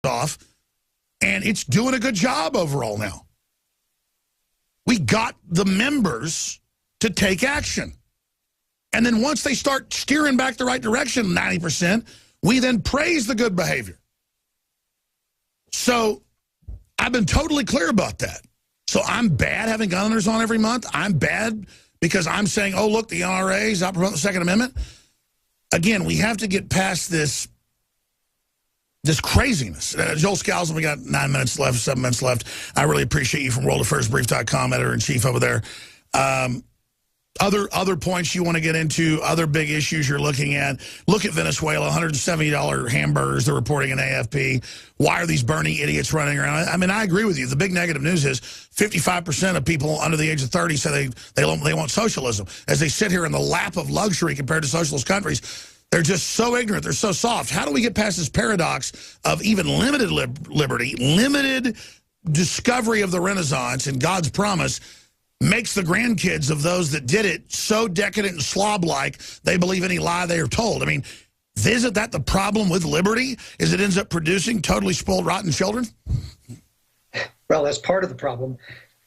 off, and it's doing a good job overall now. We got the members to take action. And then once they start steering back the right direction, 90%, we then praise the good behavior. So I've been totally clear about that. So I'm bad having gun owners on every month. I'm bad because I'm saying, oh, look, the NRA is out promoting the Second Amendment. Again, we have to get past this craziness. Joel Scalzo, we got 9 minutes left, 7 minutes left. I really appreciate you from worldaffairsbrief.com, editor-in-chief over there. Other points you want to get into, other big issues you're looking at. Look at Venezuela, $170 hamburgers they're reporting in AFP. Why are these Bernie idiots running around? I mean, I agree with you. The big negative news is 55% of people under the age of 30 say they want socialism. As they sit here in the lap of luxury compared to socialist countries, they're just so ignorant. They're so soft. How do we get past this paradox of even limited liberty, limited discovery of the Renaissance and God's promise makes the grandkids of those that did it so decadent and slob-like they believe any lie they are told? I mean, isn't that the problem with liberty, is it ends up producing totally spoiled, rotten children? Well, that's part of the problem.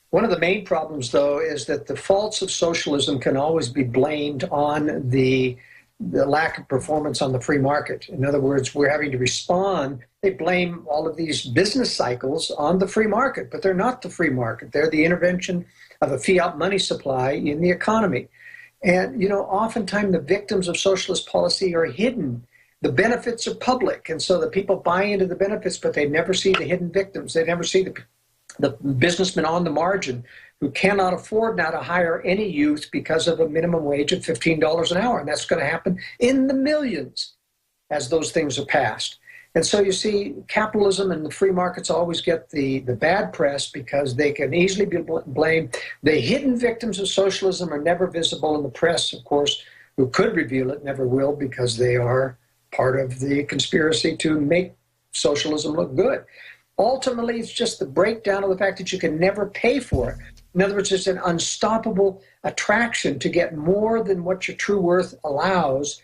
One of the main problems, though, is that the faults of socialism can always be blamed on the lack of performance on the free market. In other words, we're having to respond. They blame all of these business cycles on the free market, but they're not the free market. They're the intervention of a fiat money supply in the economy. And, you know, oftentimes the victims of socialist policy are hidden. The benefits are public, and so the people buy into the benefits, but they never see the hidden victims. They never see the businessmen on the margin who cannot afford now to hire any youth because of a minimum wage of $15 an hour. And that's going to happen in the millions as those things are passed. And so you see, capitalism and the free markets always get the bad press because they can easily be blamed. The hidden victims of socialism are never visible in the press, of course, who could reveal it, never will, because they are part of the conspiracy to make socialism look good. Ultimately, it's just the breakdown of the fact that you can never pay for it. In other words, it's an unstoppable attraction to get more than what your true worth allows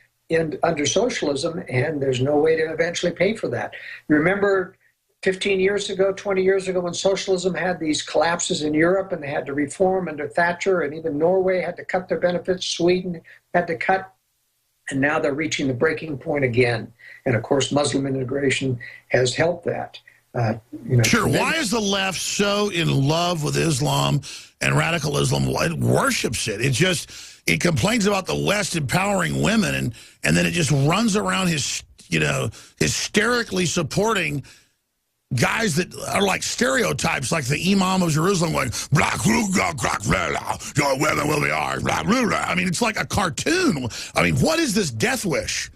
under socialism, and there's no way to eventually pay for that. Remember 15 years ago, 20 years ago, when socialism had these collapses in Europe and they had to reform under Thatcher, and even Norway had to cut their benefits, Sweden had to cut, and now they're reaching the breaking point again. And of course, Muslim integration has helped that. Sure. Why is the left so in love with Islam and radical Islam? It worships it. It complains about the West empowering women, and then it just runs around hysterically supporting guys that are like stereotypes, like the Imam of Jerusalem going, black, women will be ours, blah, blah, blah. I mean, it's like a cartoon. I mean, what is this death wish?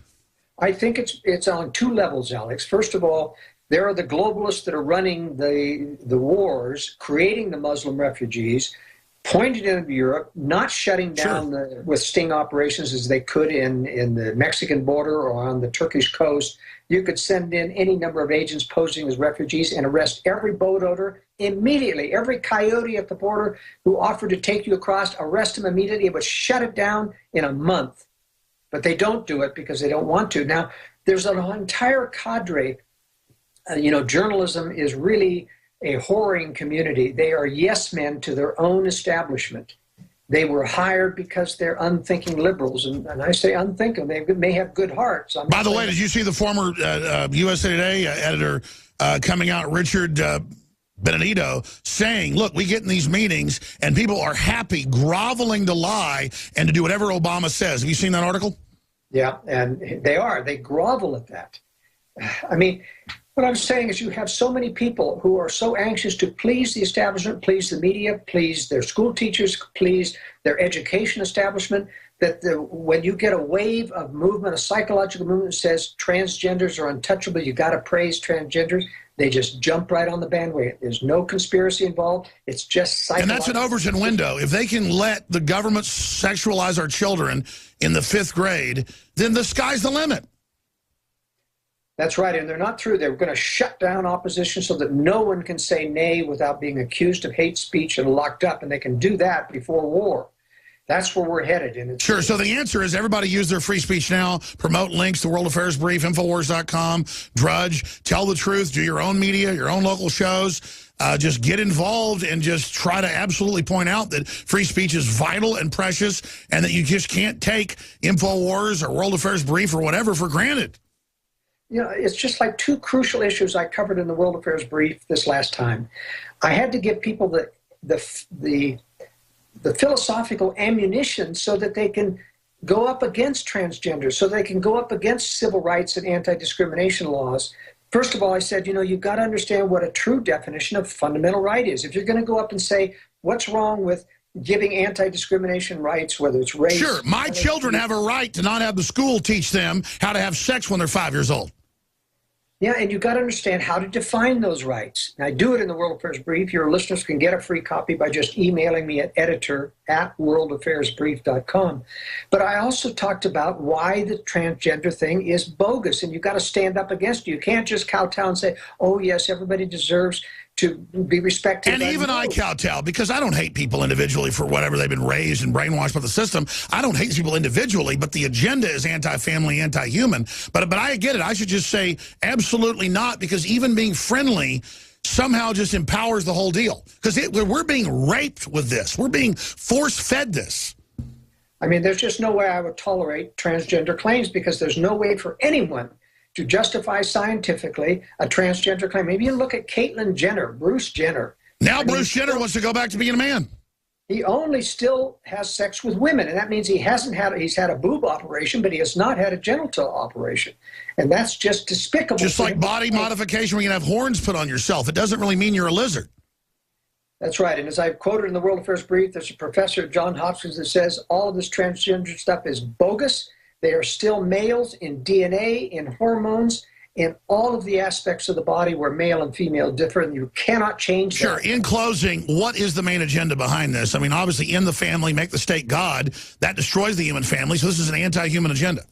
I think it's on two levels, Alex. First of all, there are the globalists that are running the wars, creating the Muslim refugees, pointing into Europe, not shutting down with sting operations as they could in the Mexican border or on the Turkish coast. You could send in any number of agents posing as refugees and arrest every boat owner immediately. Every coyote at the border who offered to take you across, arrest him immediately. It would shut it down in a month. But they don't do it because they don't want to. Now, there's an entire cadre. Journalism is really a whoring community. They are yes men to their own establishment. They were hired because they're unthinking liberals. And I say unthinking. They may have good hearts. By the way, did you see the former USA Today editor coming out, Richard Benedito, saying, look, we get in these meetings and people are happy, groveling to lie and to do whatever Obama says. Have you seen that article? Yeah, and they are. They grovel at that. I mean, what I'm saying is you have so many people who are so anxious to please the establishment, please the media, please their school teachers, please their education establishment, that when you get a wave of movement, a psychological movement that says transgenders are untouchable, you got to praise transgenders, they just jump right on the bandwagon. There's no conspiracy involved. It's just psychological. And that's an Overton window. If they can let the government sexualize our children in the 5th grade, then the sky's the limit. That's right, and they're not through. They're going to shut down opposition so that no one can say nay without being accused of hate speech and locked up, and they can do that before war. That's where we're headed. And it's, Sure. So the answer is everybody use their free speech now. Promote links to World Affairs Brief, Infowars.com, Drudge. Tell the truth. Do your own media, your own local shows. Just get involved and just try to absolutely point out that free speech is vital and precious and that you just can't take Infowars or World Affairs Brief or whatever for granted. You know, it's just like two crucial issues I covered in the World Affairs Brief this last time. I had to give people the philosophical ammunition so that they can go up against transgender, so they can go up against civil rights and anti-discrimination laws. First of all, I said, you know, you've got to understand what a true definition of fundamental right is. If you're going to go up and say, what's wrong with giving anti-discrimination rights, whether it's race... Sure, my children have a right to not have the school teach them how to have sex when they're 5 years old. Yeah, and you've got to understand how to define those rights. And I do it in the World Affairs Brief. Your listeners can get a free copy by just emailing me at editor@worldaffairsbrief.com. But I also talked about why the transgender thing is bogus, and you've got to stand up against it. You can't just kowtow and say, oh, yes, everybody deserves to be respected. And even I kowtow, because I don't hate people individually for whatever they've been raised and brainwashed by the system. I don't hate these people individually, but the agenda is anti-family, anti-human. But I get it. I should just say absolutely not, because even being friendly somehow just empowers the whole deal. Because we're being raped with this. We're being force-fed this. I mean, there's just no way I would tolerate transgender claims, because there's no way for anyone to justify scientifically a transgender claim. Maybe you look at Caitlyn Jenner, Bruce Jenner. Now Bruce Jenner wants to go back to being a man. He only still has sex with women, and that means he's had a boob operation, but he has not had a genital operation. And that's just despicable. Just like body modification where you can have horns put on yourself. It doesn't really mean you're a lizard. That's right. And as I've quoted in the World Affairs Brief, there's a professor at Johns Hopkins that says all of this transgender stuff is bogus. They are still males in DNA, in hormones, in all of the aspects of the body where male and female differ, and you cannot change that. Sure. In closing, what is the main agenda behind this? I mean, obviously, in the family, make the state God. That destroys the human family, so this is an anti-human agenda.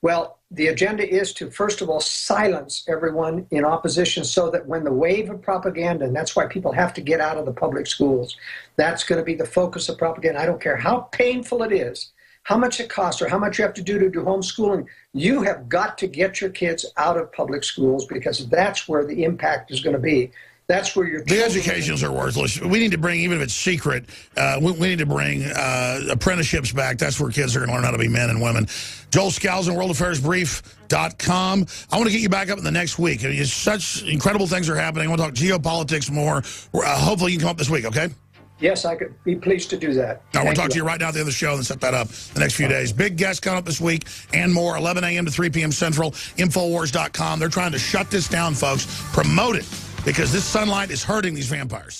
Well, the agenda is to, first of all, silence everyone in opposition so that when the wave of propaganda, and that's why people have to get out of the public schools, that's going to be the focus of propaganda. I don't care how painful it is, how much it costs, or how much you have to do homeschooling. You have got to get your kids out of public schools, because that's where the impact is going to be. That's where your the educations are worthless. We need to bring, even if it's secret, we need to bring apprenticeships back. That's where kids are going to learn how to be men and women. Joel Skousen, worldaffairsbrief.com. I want to get you back up in the next week. I mean, such incredible things are happening. I want to talk geopolitics more. Hopefully you can come up this week, okay? Yes, I could be pleased to do that. I want to talk to you right now at the end of the show and set that up the next few days. Big guests coming up this week and more, 11 a.m. to 3 p.m. Central, Infowars.com. They're trying to shut this down, folks. Promote it, because this sunlight is hurting these vampires.